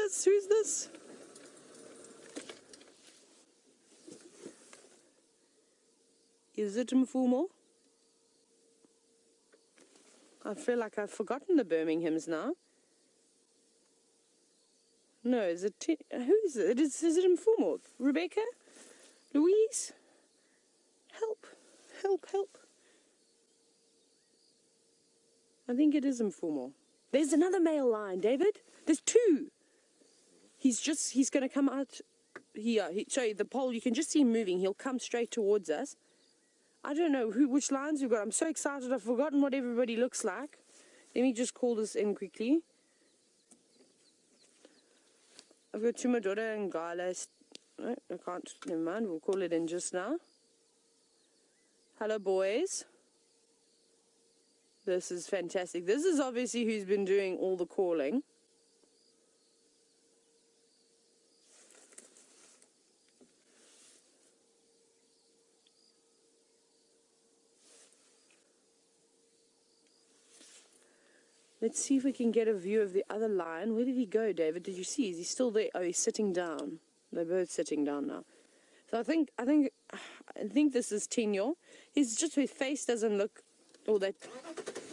this? Who's this? Is it Mfumo? I feel like I've forgotten the Birminghams now. No, is it... who is it? Is it Mfumo? Rebecca? Louise? Help. Help, help. I think it is Mfumo. There's another male lion, David. There's two. He's going to come out here. Sorry, the pole, you can just see him moving. He'll come straight towards us. I don't know which lions we've got. I'm so excited. I've forgotten what everybody looks like. Let me just call this in quickly. I've got Djuma and Gala. No, I can't. Never mind. We'll call it in just now. Hello, boys. This is fantastic. This is obviously who's been doing all the calling. Let's see if we can get a view of the other lion. Where did he go, David? Did you see? Is he still there? Oh, he's sitting down. They're both sitting down now. So I think this is Tenyo. His face doesn't look all that.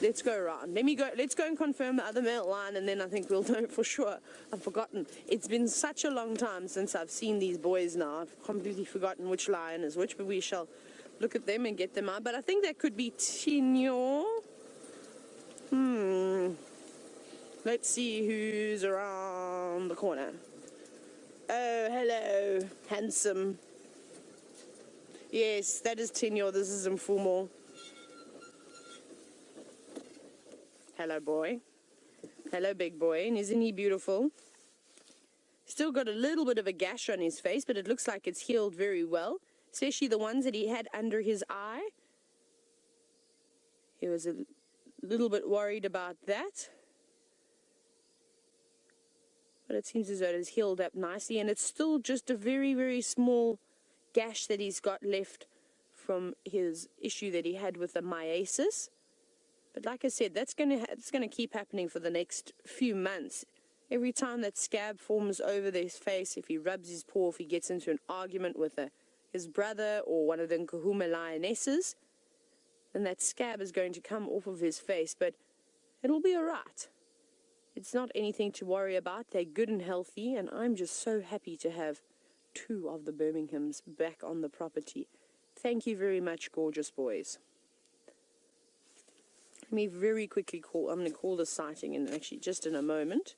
Let's go around. Let's go and confirm the other male lion, and then I think we'll know for sure. I've forgotten. It's been such a long time since I've seen these boys now. I've completely forgotten which lion is which, but we shall look at them and get them out. But I think that could be Tenyo. Let's see who's around the corner. Oh, hello, handsome. Yes, that is Tenyo. This is Mfumo. Hello, boy. Hello, big boy. And isn't he beautiful? Still got a little bit of a gash on his face, but it looks like it's healed very well, especially the ones that he had under his eye. He was a little bit worried about that. But it seems as though it has healed up nicely, and it's still just a very, very small gash that he's got left from his issue that he had with the myiasis. But like I said, that's going to keep happening for the next few months. Every time that scab forms over his face, if he rubs his paw, if he gets into an argument with his brother or one of the Nkahuma lionesses, then that scab is going to come off of his face. But it'll be all right. It's not anything to worry about. They're good and healthy, and I'm just so happy to have two of the Birminghams back on the property. Thank you very much, gorgeous boys. Let me very quickly call. I'm going to call the sighting in actually just in a moment.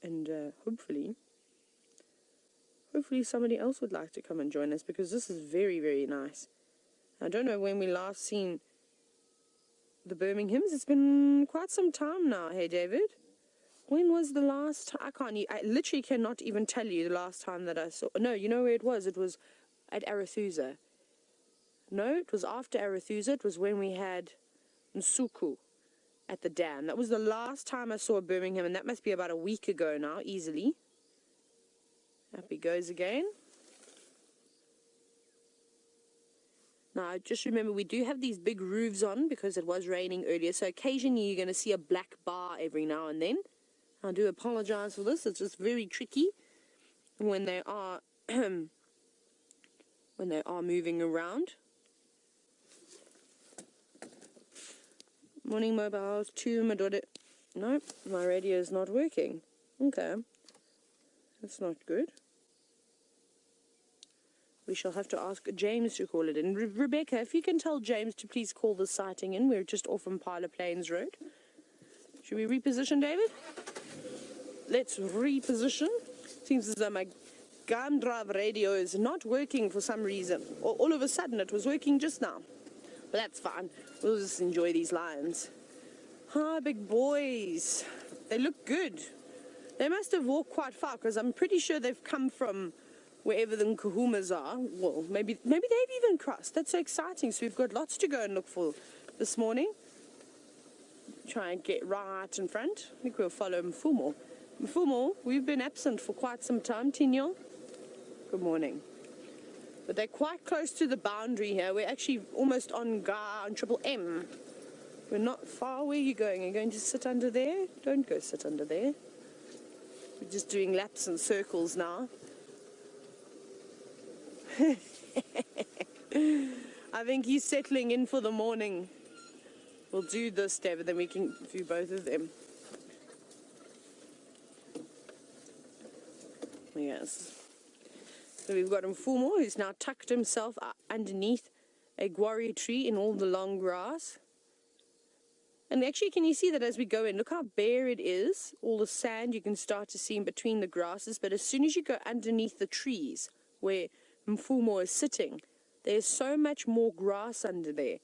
And hopefully somebody else would like to come and join us, because this is very, very nice. I don't know when we last seen the Birminghams. It's been quite some time now. Hey, David, when was the last time? I literally cannot even tell you the last time that I saw. No, you know where it was? It was at Arathusa. No, it was after Arathusa. It was when we had Nsuku at the dam. That was the last time I saw Birmingham, and that must be about a week ago now, easily. Up he goes again. Now, just remember, we do have these big roofs on because it was raining earlier, so occasionally you're going to see a black bar every now and then. I do apologize for this. It's just very tricky when they are moving around. Morning mobiles, 2 Madode. Nope, my radio is not working. Okay, that's not good. We shall have to ask James to call it in. Rebecca, if you can tell James to please call the sighting in. We're just off Impala Plains Road. Should we reposition, David? Let's reposition. Seems as though my Gam Drive radio is not working for some reason. All of a sudden it was working just now. But that's fine. We'll just enjoy these lions. Hi, big boys. They look good. They must have walked quite far, because I'm pretty sure they've come from wherever the Nkahumas are. Well, maybe they've even crossed. That's so exciting. So we've got lots to go and look for this morning. Try and get right in front. I think we'll follow Mfumo. Mfumo, we've been absent for quite some time. Tenyo, good morning. But they're quite close to the boundary here. We're actually almost on Triple M. We're not far. Where are you going? Are you going to sit under there? Don't go sit under there. We're just doing laps and circles now. I think he's settling in for the morning. We'll do this, David, then we can do both of them. Yes. So we've got Mfumo, who's now tucked himself underneath a guarri tree in all the long grass. And actually, can you see that as we go in? Look how bare it is. All the sand you can start to see in between the grasses. But as soon as you go underneath the trees where Mfumo is sitting, there's so much more grass under there.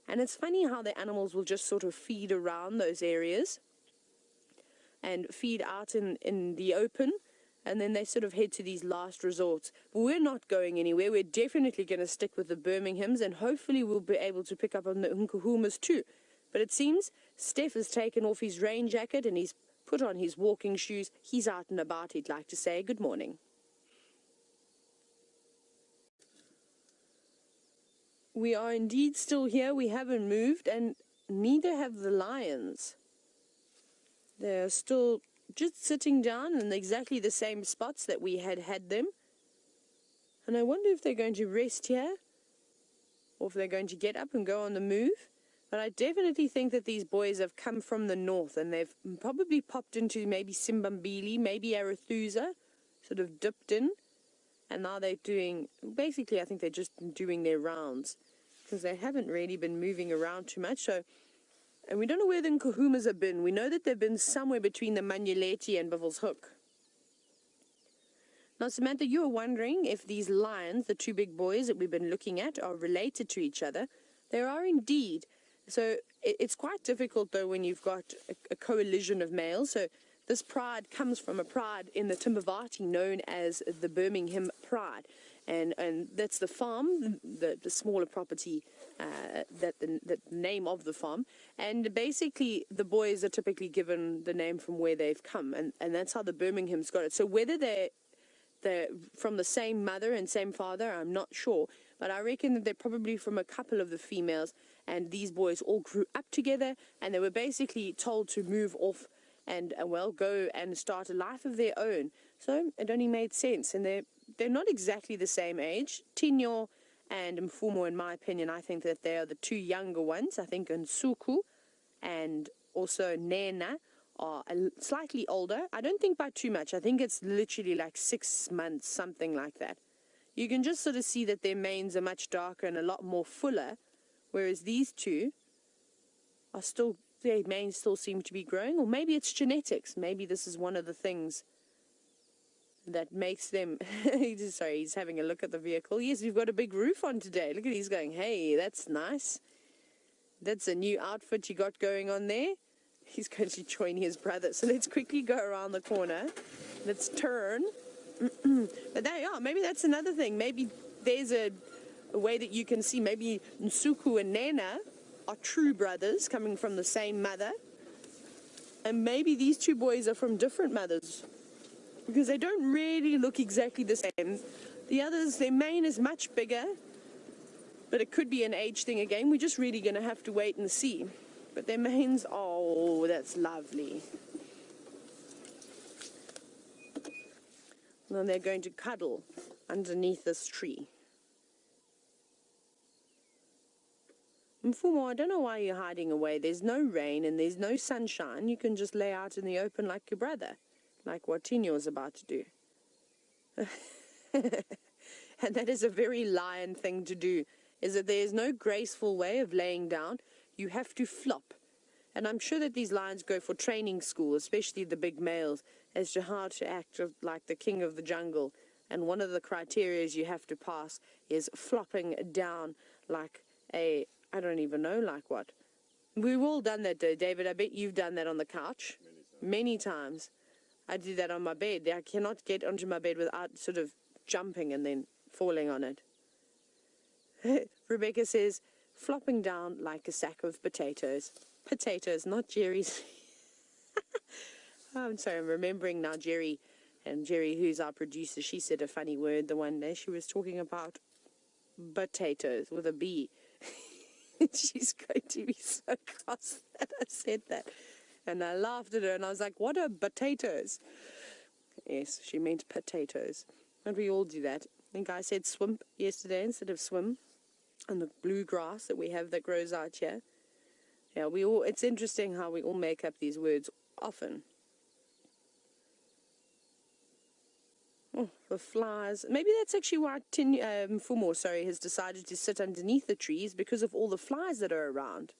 And it's funny how the animals will just sort of feed around those areas and feed out in the open. And then they sort of head to these last resorts. But we're not going anywhere. We're definitely going to stick with the Birminghams. And hopefully we'll be able to pick up on the Nkuhumas too. But it seems Steph has taken off his rain jacket and he's put on his walking shoes. He's out and about. He'd like to say good morning. We are indeed still here. We haven't moved, and neither have the lions. They're still just sitting down in exactly the same spots that we had them. And I wonder if they're going to rest here, or if they're going to get up and go on the move. But I definitely think that these boys have come from the north, and they've probably popped into maybe Simbambili, maybe Arathusa, sort of dipped in. And now they're doing, basically I think they're just doing their rounds, because they haven't really been moving around too much. So, and we don't know where the Nkuhumas have been. We know that they've been somewhere between the Manyeleti and Buffelshoek. Now, Samantha, you were wondering if these lions, the two big boys that we've been looking at, are related to each other. They are indeed. So it's quite difficult, though, when you've got a coalition of males. So this pride comes from a pride in the Timbavati known as the Birmingham Pride. And that's the farm, the smaller property, the name of the farm. And basically, the boys are typically given the name from where they've come. And that's how the Birminghams got it. So whether they're from the same mother and same father, I'm not sure. But I reckon that they're probably from a couple of the females. And these boys all grew up together. And they were basically told to move off and, well, go and start a life of their own. So it only made sense. And they're not exactly the same age. Tinyo and Mfumo, in my opinion, I think that they are the two younger ones. I think Nsuku and also Nena are slightly older. I don't think by too much. I think it's literally like 6 months, something like that. You can just sort of see that their manes are much darker and a lot more fuller, whereas these two are still, their manes still seem to be growing. Or maybe it's genetics. Maybe this is one of the things that makes them, sorry, he's having a look at the vehicle. Yes, we've got a big roof on today. Look at he's going, hey, that's nice. That's a new outfit you got going on there. He's going to join his brother. So let's quickly go around the corner. Let's turn. But there you are. Maybe that's another thing. Maybe there's a way that you can see maybe Nsuku and Nena are true brothers coming from the same mother. And maybe these two boys are from different mothers, because they don't really look exactly the same. The others, their mane is much bigger, but it could be an age thing again. We're just really going to have to wait and see. But their manes, oh, that's lovely. And then they're going to cuddle underneath this tree. Mfumo, I don't know why you're hiding away. There's no rain and there's no sunshine. You can just lay out in the open like your brother, like what Tinyo is about to do. And that is a very lion thing to do, is that there's no graceful way of laying down. You have to flop. And I'm sure that these lions go for training school, especially the big males, as to how to act like the king of the jungle. And one of the criteria you have to pass is flopping down like a, I don't even know, like what. We've all done that, David. I bet you've done that on the couch. Many times. I do that on my bed. I cannot get onto my bed without sort of jumping and then falling on it. Rebecca says, flopping down like a sack of potatoes. Potatoes, not Jerry's. Oh, I'm sorry, I'm remembering now Jerry. And Jerry, who's our producer, she said a funny word the one day. She was talking about potatoes with a B. She's going to be so cross that I said that. And I laughed at her and I was like, what are potatoes? Yes, she meant potatoes. And we all do that. I think I said swimp yesterday instead of swim. And the blue grass that we have that grows out here. Yeah, it's interesting how we all make up these words often. Oh, the flies. Maybe that's actually why Fumo, has decided to sit underneath the trees, because of all the flies that are around.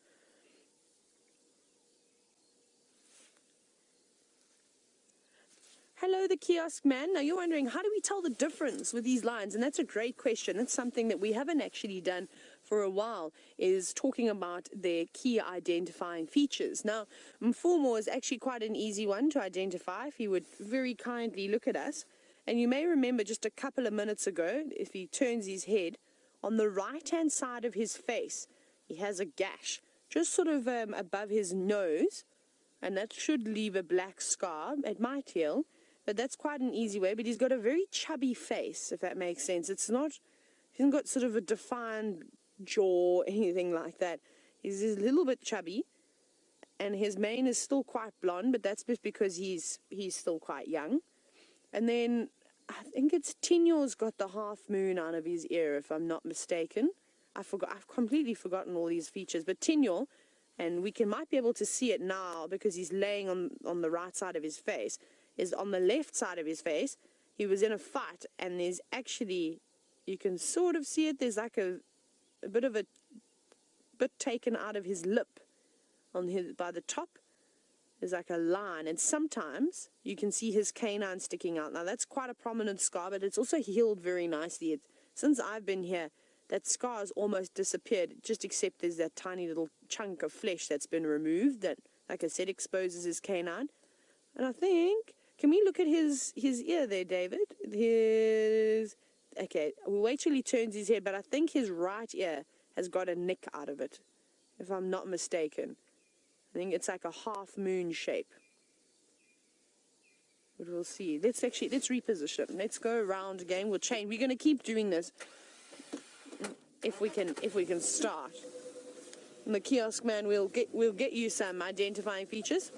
Hello, the kiosk man. Now you're wondering, how do we tell the difference with these lines? And that's a great question. That's something that we haven't actually done for a while, is talking about their key identifying features. Now, Mfumo is actually quite an easy one to identify if he would very kindly look at us. And you may remember just a couple of minutes ago, if he turns his head, on the right-hand side of his face, he has a gash, just sort of above his nose, and that should leave a black scar. It might heal, but that's quite an easy way. But he's got a very chubby face, if that makes sense. He hasn't got sort of a defined jaw or anything like that. He's a little bit chubby, and his mane is still quite blonde, but that's just because he's still quite young. And then I think it's Tinyo's got the half moon out of his ear, if I'm not mistaken. I've completely forgotten all these features. But Tinyo, and might be able to see it now because he's laying on the right side of his face, is on the left side of his face. He was in a fight, and there's actually, you can sort of see it, there's like a bit of a bit taken out of his lip by the top. There's like a line, and sometimes you can see his canine sticking out. Now that's quite a prominent scar, but it's also healed very nicely. Since I've been here, that scar has almost disappeared, just except there's that tiny little chunk of flesh that's been removed that, like I said, exposes his canine. And I think, can we look at his ear there, David? Okay, we'll wait till he turns his head, but I think his right ear has got a nick out of it, if I'm not mistaken. I think it's like a half moon shape. But we'll see. Let's reposition. Let's go around again. We'll change. We're going to keep doing this if we can start. And the kiosk man, we'll get you some identifying features.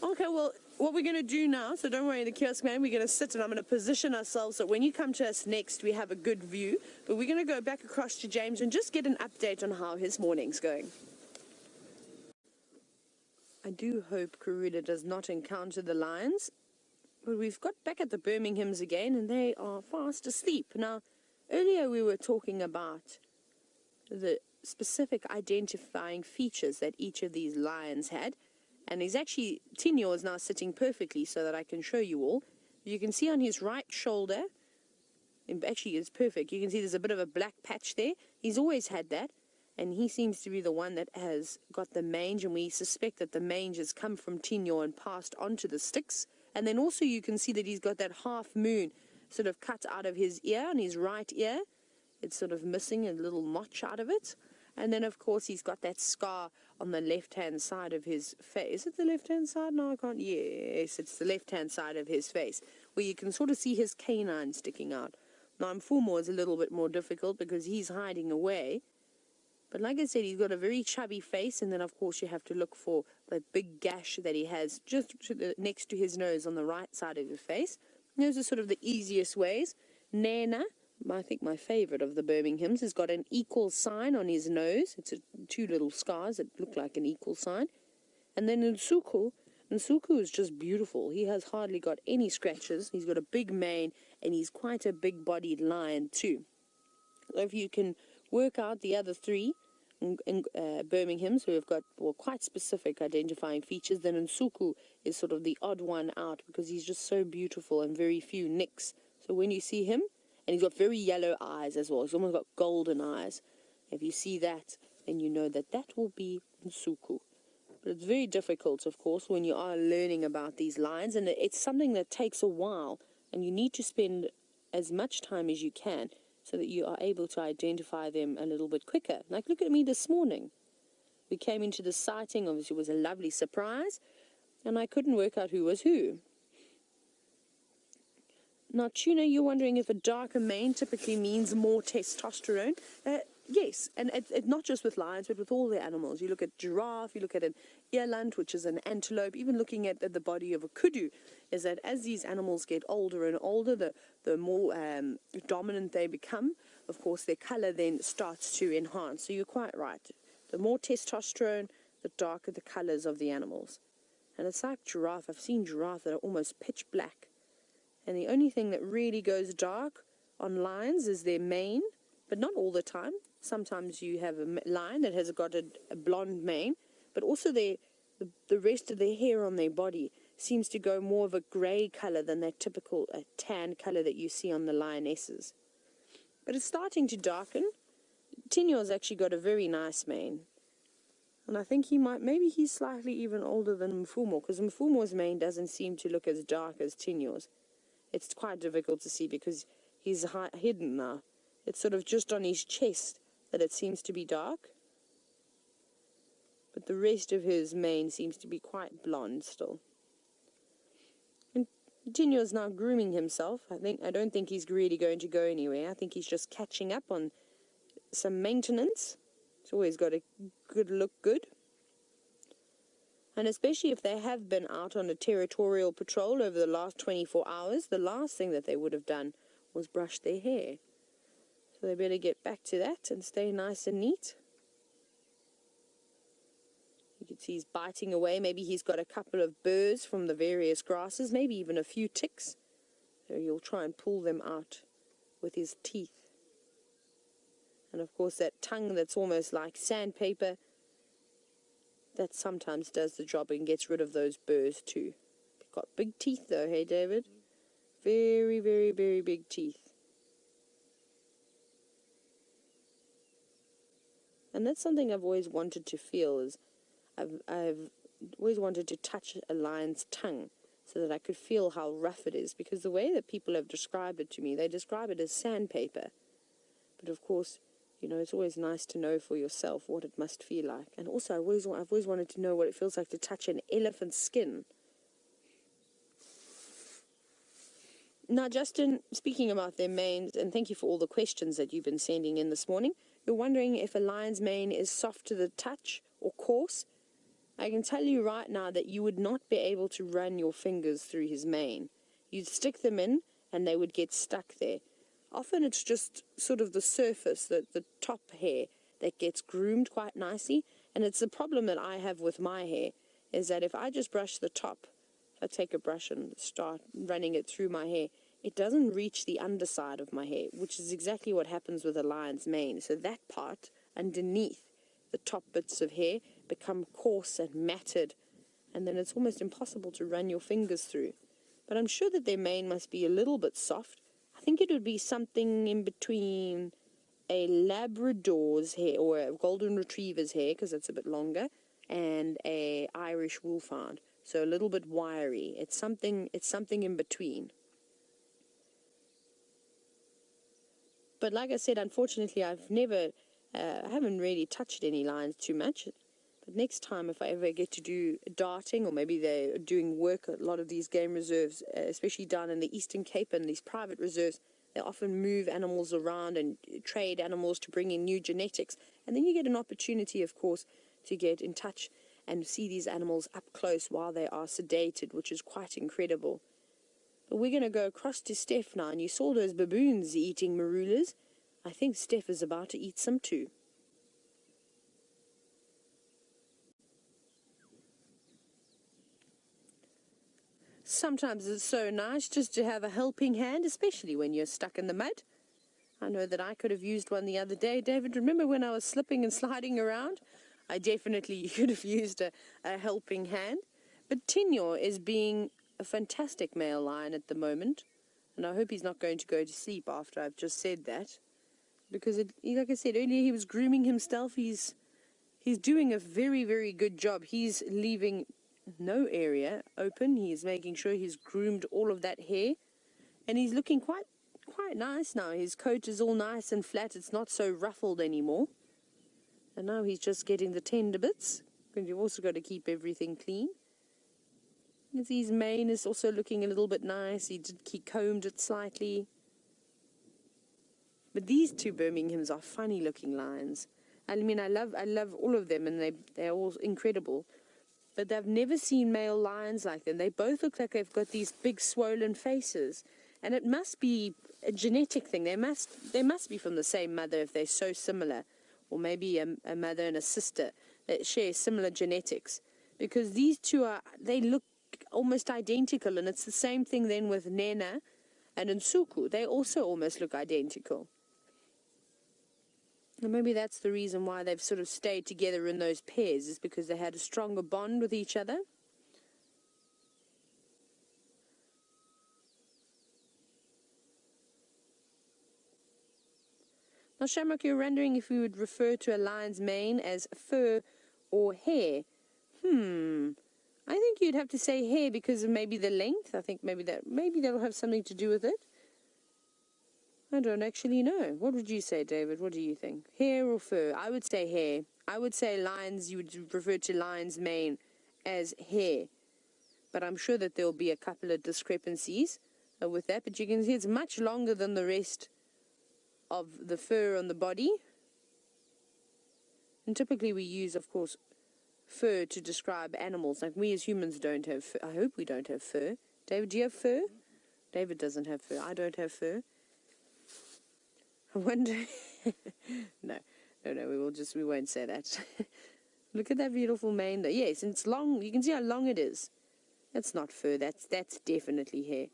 Okay, well, what we're going to do now, so don't worry, the kiosk man, we're going to sit and I'm going to position ourselves so when you come to us next, we have a good view. But we're going to go back across to James and just get an update on how his morning's going. I do hope Karuna does not encounter the lions. But we've got back at the Birminghams again, and they are fast asleep. Now, earlier we were talking about the specific identifying features that each of these lions had. And Tinyo is now sitting perfectly so that I can show you all. You can see on his right shoulder, and actually it's perfect, you can see there's a bit of a black patch there. He's always had that. And he seems to be the one that has got the mange, and we suspect that the mange has come from Tinyo and passed onto the sticks. And then also you can see that he's got that half moon sort of cut out of his ear, on his right ear. It's sort of missing a little notch out of it. And then, of course, he's got that scar on the left-hand side of his face. Is it the left-hand side? No, I can't. Yes, it's the left-hand side of his face, where you can sort of see his canine sticking out. Now, Mfumo is a little bit more difficult because he's hiding away. But like I said, he's got a very chubby face, and then, of course, you have to look for the big gash that he has just next to his nose on the right side of his face. Those are sort of the easiest ways. Nana, I think my favorite of the Birminghams, has got an equal sign on his nose. It's two little scars that look like an equal sign. And then Nsuku is just beautiful. He has hardly got any scratches. He's got a big mane, and he's quite a big-bodied lion too. So if you can work out the other three in Birminghams who have got quite specific identifying features, then Nsuku is sort of the odd one out because he's just so beautiful and very few nicks. So when you see him, and he's got very yellow eyes as well. He's almost got golden eyes. If you see that, then you know that will be Nsuku. But it's very difficult, of course, when you are learning about these lions, and it's something that takes a while, and you need to spend as much time as you can so that you are able to identify them a little bit quicker. Like, look at me this morning. We came into the sighting, obviously it was a lovely surprise, and I couldn't work out who was who. Now, Tuna, you're wondering if a darker mane typically means more testosterone. Yes, and it not just with lions, but with all the animals. You look at giraffe, you look at an eland, which is an antelope, even looking at the body of a kudu, is that as these animals get older and older, the more dominant they become, of course, their color then starts to enhance. So you're quite right. The more testosterone, the darker the colors of the animals. And it's like giraffe. I've seen giraffe that are almost pitch black. And the only thing that really goes dark on lions is their mane, but not all the time. Sometimes you have a lion that has got a blonde mane, but also the rest of their hair on their body seems to go more of a grey colour than that typical tan colour that you see on the lionesses. But it's starting to darken. Tinyo's actually got a very nice mane. And I think maybe he's slightly even older than Mfumo, because Mfumo's mane doesn't seem to look as dark as Tinyo's. It's quite difficult to see because he's hidden now. It's sort of just on his chest that it seems to be dark. But the rest of his mane seems to be quite blonde still. And Tinyo's now grooming himself. I don't think he's really going to go anywhere. I think he's just catching up on some maintenance. He's always got a look good. And especially if they have been out on a territorial patrol over the last 24 hours, the last thing that they would have done was brush their hair. So they better get back to that and stay nice and neat. You can see he's biting away. Maybe he's got a couple of burrs from the various grasses, maybe even a few ticks. So he'll try and pull them out with his teeth. And of course that tongue that's almost like sandpaper, that sometimes does the job and gets rid of those burrs too. Got big teeth though, hey David? Very, very, very big teeth. And that's something I've always wanted to feel, is I've always wanted to touch a lion's tongue so that I could feel how rough it is, because the way that people have described it to me, they describe it as sandpaper. But of course, you know, it's always nice to know for yourself what it must feel like. And also, I've always wanted to know what it feels like to touch an elephant's skin. Now, Justin, speaking about their manes, and thank you for all the questions that you've been sending in this morning. You're wondering if a lion's mane is soft to the touch or coarse. I can tell you right now that you would not be able to run your fingers through his mane. You'd stick them in and they would get stuck there. Often it's just sort of the surface, the top hair, that gets groomed quite nicely. And it's the problem that I have with my hair, is that if I just brush the top, if I take a brush and start running it through my hair, it doesn't reach the underside of my hair, which is exactly what happens with a lion's mane. So that part underneath the top bits of hair become coarse and matted, and then it's almost impossible to run your fingers through. But I'm sure that their mane must be a little bit soft. I think it would be something in between a Labrador's hair or a Golden Retriever's hair, because it's a bit longer, and a Irish Wolfhound. So a little bit wiry. It's something in between. But like I said, unfortunately, I haven't really touched any lions too much. But next time, if I ever get to do darting, or maybe they're doing work at a lot of these game reserves, especially down in the Eastern Cape and these private reserves, they often move animals around and trade animals to bring in new genetics. And then you get an opportunity, of course, to get in touch and see these animals up close while they are sedated, which is quite incredible. But we're going to go across to Steph now, and you saw those baboons eating marulas. I think Steph is about to eat some too. Sometimes it's so nice just to have a helping hand, especially when you're stuck in the mud. I know that I could have used one the other day. David, remember when I was slipping and sliding around? I definitely could have used a helping hand. But Tinyo is being a fantastic male lion at the moment. And I hope he's not going to go to sleep after I've just said that. Because, like I said earlier, he was grooming himself. He's doing a very, very good job. He's leaving no area open. He's making sure he's groomed all of that hair. And he's looking quite nice now. His coat is all nice and flat. It's not so ruffled anymore. And now he's just getting the tender bits. And you've also got to keep everything clean. His mane is also looking a little bit nice. He combed it slightly. But these two Birminghams are funny looking lions. I mean, I love all of them, and they're all incredible. But I've never seen male lions like them. They both look like they've got these big swollen faces. And it must be a genetic thing. They must be from the same mother if they're so similar. Or maybe a mother and a sister that share similar genetics. Because these two they look almost identical. And it's the same thing then with Nena and Nsuku. They also almost look identical. And maybe that's the reason why they've sort of stayed together in those pairs, is because they had a stronger bond with each other. Now, Shamrock, you're wondering if we would refer to a lion's mane as fur or hair. I think you'd have to say hair because of maybe the length. I think maybe that'll have something to do with it. I don't actually know. What would you say, David? What do you think? Hair or fur? I would say hair. I would say lions, you would refer to lion's mane as hair. But I'm sure that there'll be a couple of discrepancies with that. But you can see it's much longer than the rest of the fur on the body. And typically we use, of course, fur to describe animals. Like we as humans don't have fur. I hope we don't have fur. David, do you have fur? David doesn't have fur. I don't have fur. I wonder. No, we won't say that. Look at that beautiful mane though. Yes, and it's long. You can see how long it is. That's not fur. That's definitely hair.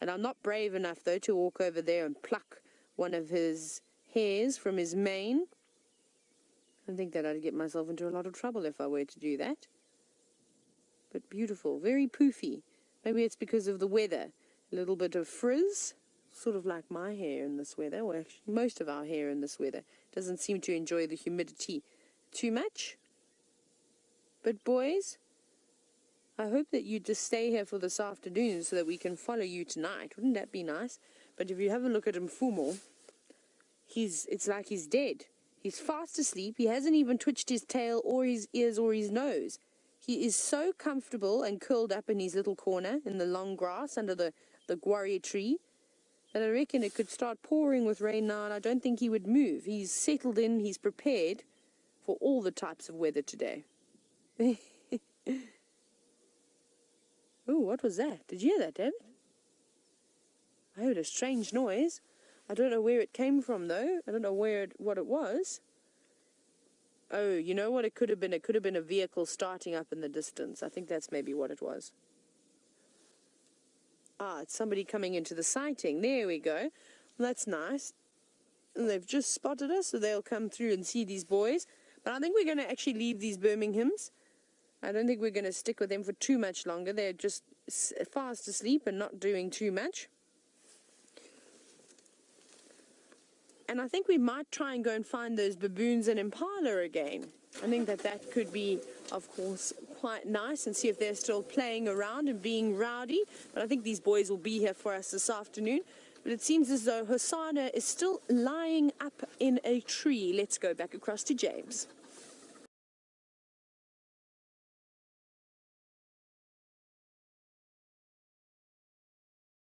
And I'm not brave enough though to walk over there and pluck one of his hairs from his mane. I think that I'd get myself into a lot of trouble if I were to do that. But beautiful, very poofy. Maybe it's because of the weather. A little bit of frizz. Sort of like my hair in this weather, or actually most of our hair in this weather. Doesn't seem to enjoy the humidity too much. But boys, I hope that you just stay here for this afternoon so that we can follow you tonight. Wouldn't that be nice? But if you have a look at Mfumo, it's like he's dead. He's fast asleep. He hasn't even twitched his tail or his ears or his nose. He is so comfortable and curled up in his little corner in the long grass under the guarri tree. And I reckon it could start pouring with rain now, and I don't think he would move. He's settled in, he's prepared for all the types of weather today. Oh, what was that? Did you hear that, David? I heard a strange noise. I don't know where it came from, though. I don't know what it was. Oh, you know what it could have been? It could have been a vehicle starting up in the distance. I think that's maybe what it was. Ah, it's somebody coming into the sighting. There we go. Well, that's nice. And they've just spotted us, so they'll come through and see these boys. But I think we're going to actually leave these Birminghams. I don't think we're going to stick with them for too much longer. They're just fast asleep and not doing too much. And I think we might try and go and find those baboons and impala again. I think that could be, of course, quite nice, and see if they're still playing around and being rowdy. But I think these boys will be here for us this afternoon. But it seems as though Hosanna is still lying up in a tree. Let's go back across to James.